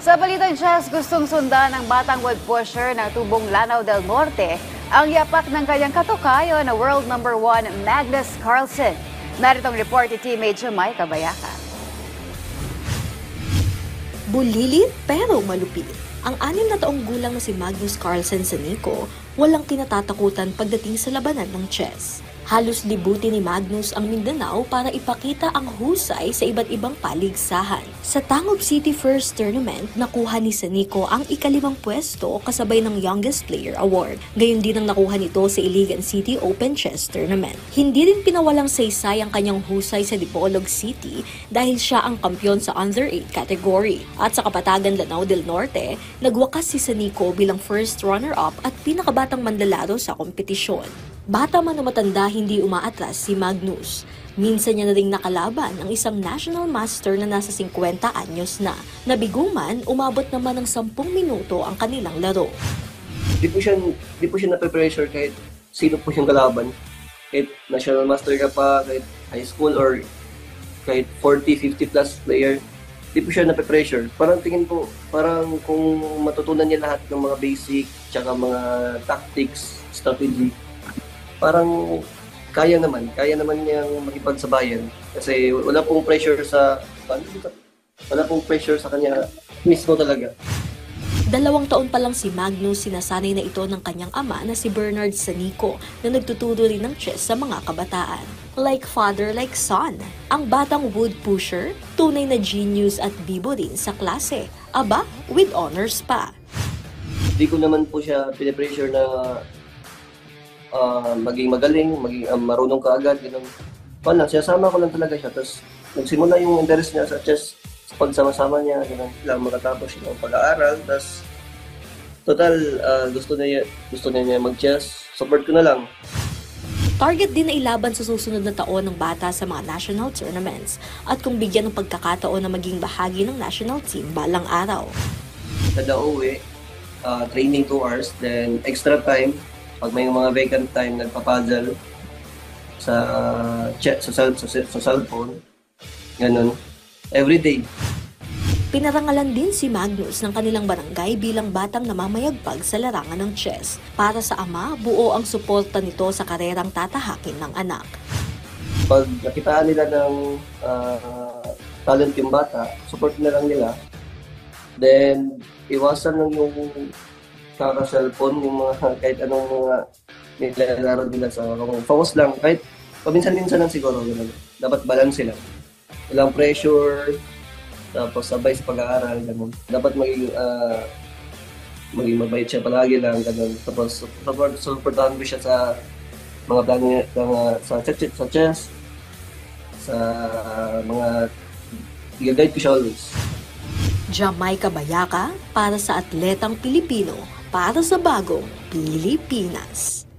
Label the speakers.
Speaker 1: Sa balitang chess, gustong sundan ng batang web pusher ng tubong Lanao del Norte ang yapak ng kanyang katukayo na world number 1 Magnus Carlsen. Naritong report ni teammate Jamaica Bayaka.
Speaker 2: Bulilit pero malupit. Ang 6 na taong gulang na si Magnus Carlsen Sanico, walang kinatatakutan pagdating sa labanan ng chess. Halos libuti ni Magnus ang Mindanao para ipakita ang husay sa iba't ibang paligsahan. Sa Tangub City First Tournament, nakuha ni Sanico ang ika-5 pwesto kasabay ng Youngest Player Award. Gayon din ang nakuha nito sa Iligan City Open Chess Tournament. Hindi rin pinawalang saysay ang kanyang husay sa Dipolog City dahil siya ang kampyon sa Under 8 category. At sa Kapatagan Lanao del Norte, nagwakas si Sanico bilang first runner-up at pinakabatang manlalaro sa kompetisyon. Bata man o matanda, hindi umaatras si Magnus. Minsan niya na ring nakalaban ang isang national master na nasa 50 anyos na. Nabiguman, umabot naman ng 10 minuto ang kanilang laro.
Speaker 3: Di po siya na-pressure kahit sino po siyang kalaban. Kahit national master ka pa, kahit high school or kahit 40, 50 plus player, di po siya na-pressure. Parang tingin po, parang kung matutunan niya lahat ng mga basic, tsaka mga tactics, strategy, parang kaya naman niyang makipagsabayan kasi wala pong pressure sa kanya mismo talaga.
Speaker 2: 2 taon pa lang si Magnus, sinasanay na ito ng kanyang ama na si Bernard Sanico na nagtuturo rin ng chess sa mga kabataan. Like father, like son, ang batang wood pusher, tunay na genius at bibo rin sa klase. Aba, with honors pa.
Speaker 3: Hindi ko naman po siya pinipressure na maging magaling, maging marunong ka agad, gano'n. Wala, sinasama ko lang talaga siya. Tapos nagsimula yung interest niya sa chess, sa pagsama-sama niya, gano'n. Lang makatapos yung pag-aaral. Tapos total, gusto niya mag-chess. Support ko na lang.
Speaker 2: Target din na ilaban sa susunod na taon ng bata sa mga national tournaments at kung bigyan ng pagkakataon na maging bahagi ng national team balang araw.
Speaker 3: Kada uwi, training 2 hours, then extra time. Pag may mga vacant time, nagpa-puzzle sa cellphone. Ganun. Everyday.
Speaker 2: Pinarangalan din si Magnus ng kanilang barangay bilang batang namamayagpag sa larangan ng chess. Para sa ama, buo ang suporta nito sa karerang tatahakin ng anak.
Speaker 3: Pag nakitaan nila ng talent yung bata, support na lang nila. Then, iwasan lang yung kaka-cellphone, yung mga kahit anong mga nilalaro nila sa focus lang. Kahit paminsan-minsan lang siguro. Ganun. Dapat balance sila. Walang pressure, tapos sabay sa pag-aaral. Ganun. Dapat maging mabait siya palagi lang. Ganun. Tapos supportahan ko siya sa mga plano niya sa chess, sa mga i-guide ko siya always.
Speaker 2: Jamaica Bayaka para sa atletang Pilipino para sa bagong Pilipinas.